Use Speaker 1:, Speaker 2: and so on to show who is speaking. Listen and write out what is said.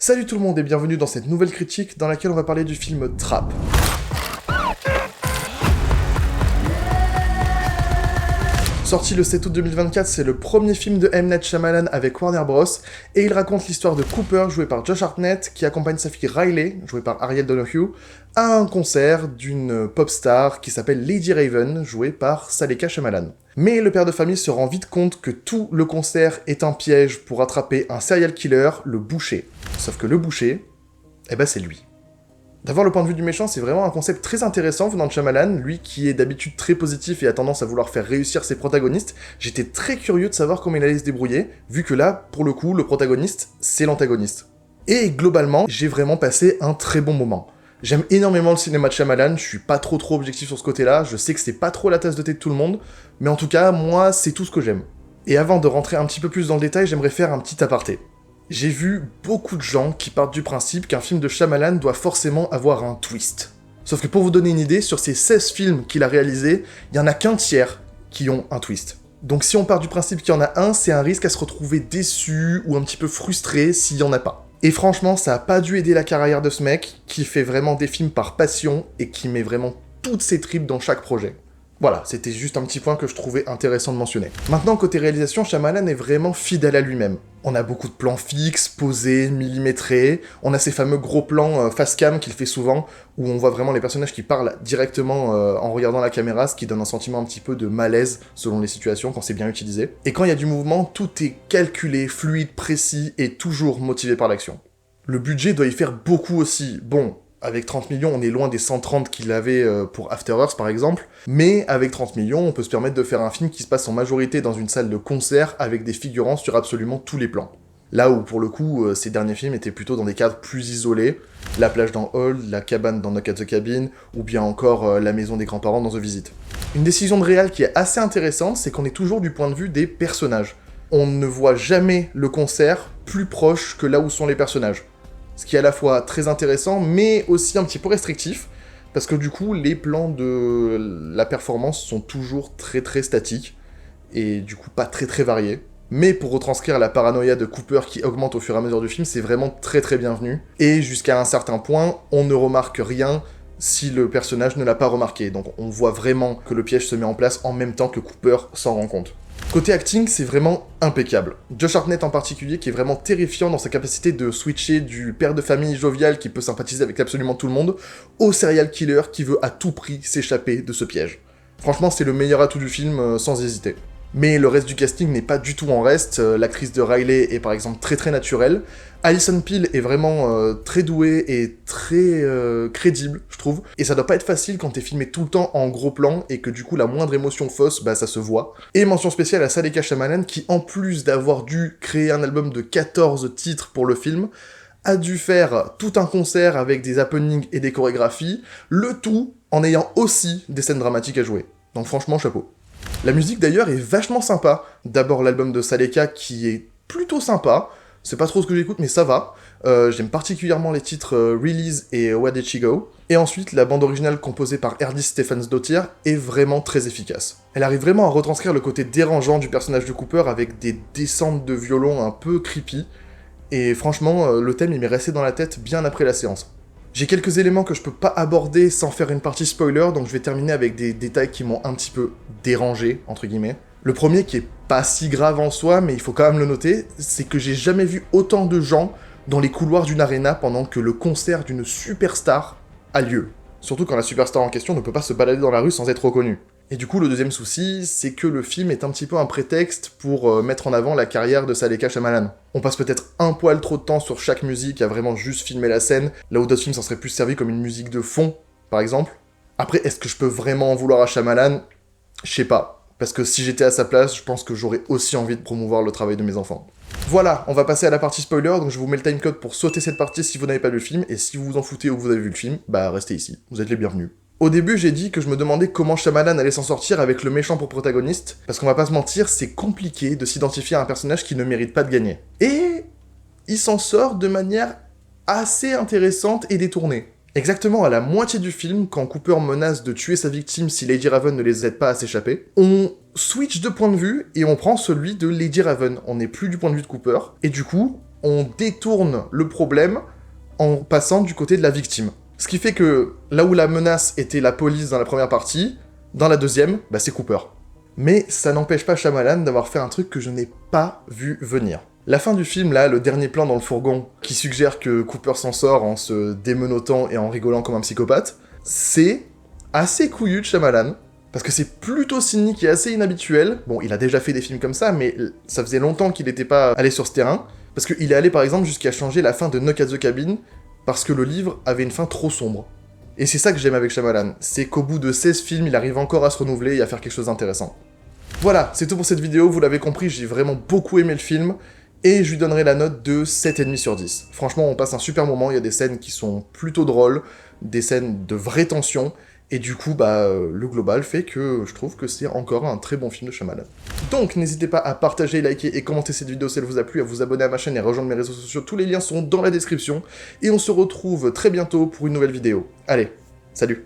Speaker 1: Salut tout le monde et bienvenue dans cette nouvelle critique dans laquelle on va parler du film Trap. Sorti le 7 août 2024, c'est le premier film de M. Night Shyamalan avec Warner Bros. Et il raconte l'histoire de Cooper, joué par Josh Hartnett, qui accompagne sa fille Riley, jouée par Ariel Donoghue, à un concert d'une pop star qui s'appelle Lady Raven, jouée par Saleka Shyamalan. Mais le père de famille se rend vite compte que tout le concert est un piège pour attraper un serial killer, le boucher. Sauf que le boucher, c'est lui. D'avoir le point de vue du méchant, c'est vraiment un concept très intéressant venant de Shyamalan, lui qui est d'habitude très positif et a tendance à vouloir faire réussir ses protagonistes. J'étais très curieux de savoir comment il allait se débrouiller, vu que là, pour le coup, le protagoniste, c'est l'antagoniste. Et globalement, j'ai vraiment passé un très bon moment. J'aime énormément le cinéma de Shyamalan, je suis pas trop objectif sur ce côté-là, je sais que c'est pas trop la tasse de thé de tout le monde, mais en tout cas, moi, c'est tout ce que j'aime. Et avant de rentrer un petit peu plus dans le détail, j'aimerais faire un petit aparté. J'ai vu beaucoup de gens qui partent du principe qu'un film de Shyamalan doit forcément avoir un twist. Sauf que pour vous donner une idée, sur ces 16 films qu'il a réalisés, il y en a qu'un tiers qui ont un twist. Donc si on part du principe qu'il y en a un, c'est un risque à se retrouver déçu ou un petit peu frustré s'il y en a pas. Et franchement, ça a pas dû aider la carrière de ce mec, qui fait vraiment des films par passion et qui met vraiment toutes ses tripes dans chaque projet. Voilà, c'était juste un petit point que je trouvais intéressant de mentionner. Maintenant, côté réalisation, Shyamalan est vraiment fidèle à lui-même. On a beaucoup de plans fixes, posés, millimétrés, on a ces fameux gros plans face cam qu'il fait souvent, où on voit vraiment les personnages qui parlent directement en regardant la caméra, ce qui donne un sentiment un petit peu de malaise selon les situations, quand c'est bien utilisé. Et quand il y a du mouvement, tout est calculé, fluide, précis, et toujours motivé par l'action. Le budget doit y faire beaucoup aussi. Bon, avec 30 millions, on est loin des 130 qu'il avait pour After Earth, par exemple. Mais avec 30 millions, on peut se permettre de faire un film qui se passe en majorité dans une salle de concert avec des figurants sur absolument tous les plans. Là où, pour le coup, ces derniers films étaient plutôt dans des cadres plus isolés. La plage dans Hold, la cabane dans Knock at the Cabin, ou bien encore la maison des grands-parents dans The Visit. Une décision de réal qui est assez intéressante, c'est qu'on est toujours du point de vue des personnages. On ne voit jamais le concert plus proche que là où sont les personnages. Ce qui est à la fois très intéressant, mais aussi un petit peu restrictif, parce que du coup, les plans de la performance sont toujours très statiques, et du coup pas très variés. Mais pour retranscrire la paranoïa de Cooper qui augmente au fur et à mesure du film, c'est vraiment très bienvenu. Et jusqu'à un certain point, on ne remarque rien si le personnage ne l'a pas remarqué. Donc on voit vraiment que le piège se met en place en même temps que Cooper s'en rend compte. Côté acting, c'est vraiment impeccable. Josh Hartnett en particulier, qui est vraiment terrifiant dans sa capacité de switcher du père de famille jovial qui peut sympathiser avec absolument tout le monde, au serial killer qui veut à tout prix s'échapper de ce piège. Franchement, c'est le meilleur atout du film, sans hésiter. Mais le reste du casting n'est pas du tout en reste, l'actrice de Riley est par exemple très naturelle, Alison Peel est vraiment très douée et très crédible, je trouve, et ça doit pas être facile quand t'es filmé tout le temps en gros plan et que du coup la moindre émotion fausse, ça se voit. Et mention spéciale à Saleka Shyamalan qui, en plus d'avoir dû créer un album de 14 titres pour le film, a dû faire tout un concert avec des happenings et des chorégraphies, le tout en ayant aussi des scènes dramatiques à jouer. Donc franchement, chapeau. La musique d'ailleurs est vachement sympa. D'abord l'album de Saleka qui est plutôt sympa, c'est pas trop ce que j'écoute mais ça va. J'aime particulièrement les titres Release et Where Did She Go. Et ensuite la bande originale composée par Herdis Stephansdottir est vraiment très efficace. Elle arrive vraiment à retranscrire le côté dérangeant du personnage de Cooper avec des descentes de violon un peu creepy. Et franchement, le thème il m'est resté dans la tête bien après la séance. J'ai quelques éléments que je peux pas aborder sans faire une partie spoiler, donc je vais terminer avec des détails qui m'ont un petit peu dérangé, entre guillemets. Le premier, qui est pas si grave en soi, mais il faut quand même le noter, c'est que j'ai jamais vu autant de gens dans les couloirs d'une arena pendant que le concert d'une superstar a lieu. Surtout quand la superstar en question ne peut pas se balader dans la rue sans être reconnue. Et du coup, le deuxième souci, c'est que le film est un petit peu un prétexte pour mettre en avant la carrière de Saleka Shyamalan. On passe peut-être un poil trop de temps sur chaque musique à vraiment juste filmer la scène, là où d'autres films s'en seraient plus servis comme une musique de fond, par exemple. Après, est-ce que je peux vraiment en vouloir à Shyamalan ? Je sais pas. Parce que si j'étais à sa place, je pense que j'aurais aussi envie de promouvoir le travail de mes enfants. Voilà, on va passer à la partie spoiler, donc je vous mets le timecode pour sauter cette partie si vous n'avez pas vu le film, et si vous vous en foutez ou que vous avez vu le film, restez ici, vous êtes les bienvenus. Au début, j'ai dit que je me demandais comment Shyamalan allait s'en sortir avec le méchant pour protagoniste, parce qu'on va pas se mentir, c'est compliqué de s'identifier à un personnage qui ne mérite pas de gagner. Et il s'en sort de manière assez intéressante et détournée. Exactement à la moitié du film, quand Cooper menace de tuer sa victime si Lady Raven ne les aide pas à s'échapper, on switch de point de vue et on prend celui de Lady Raven. On n'est plus du point de vue de Cooper, et du coup, on détourne le problème en passant du côté de la victime. Ce qui fait que là où la menace était la police dans la première partie, dans la deuxième, bah c'est Cooper. Mais ça n'empêche pas Shyamalan d'avoir fait un truc que je n'ai pas vu venir. La fin du film, là, le dernier plan dans le fourgon, qui suggère que Cooper s'en sort en se démenottant et en rigolant comme un psychopathe, c'est assez couillu de Shyamalan, parce que c'est plutôt cynique et assez inhabituel. Bon, il a déjà fait des films comme ça, mais ça faisait longtemps qu'il n'était pas allé sur ce terrain, parce qu'il est allé par exemple jusqu'à changer la fin de Knock at the Cabin, parce que le livre avait une fin trop sombre. Et c'est ça que j'aime avec Shyamalan, c'est qu'au bout de 16 films, il arrive encore à se renouveler et à faire quelque chose d'intéressant. Voilà, c'est tout pour cette vidéo, vous l'avez compris, j'ai vraiment beaucoup aimé le film, et je lui donnerai la note de 7,5 sur 10. Franchement, on passe un super moment, il y a des scènes qui sont plutôt drôles, des scènes de vraie tension, et du coup, le global fait que je trouve que c'est encore un très bon film de Shyamalan. Donc, n'hésitez pas à partager, liker et commenter cette vidéo si elle vous a plu, à vous abonner à ma chaîne et rejoindre mes réseaux sociaux, tous les liens sont dans la description, et on se retrouve très bientôt pour une nouvelle vidéo. Allez, salut!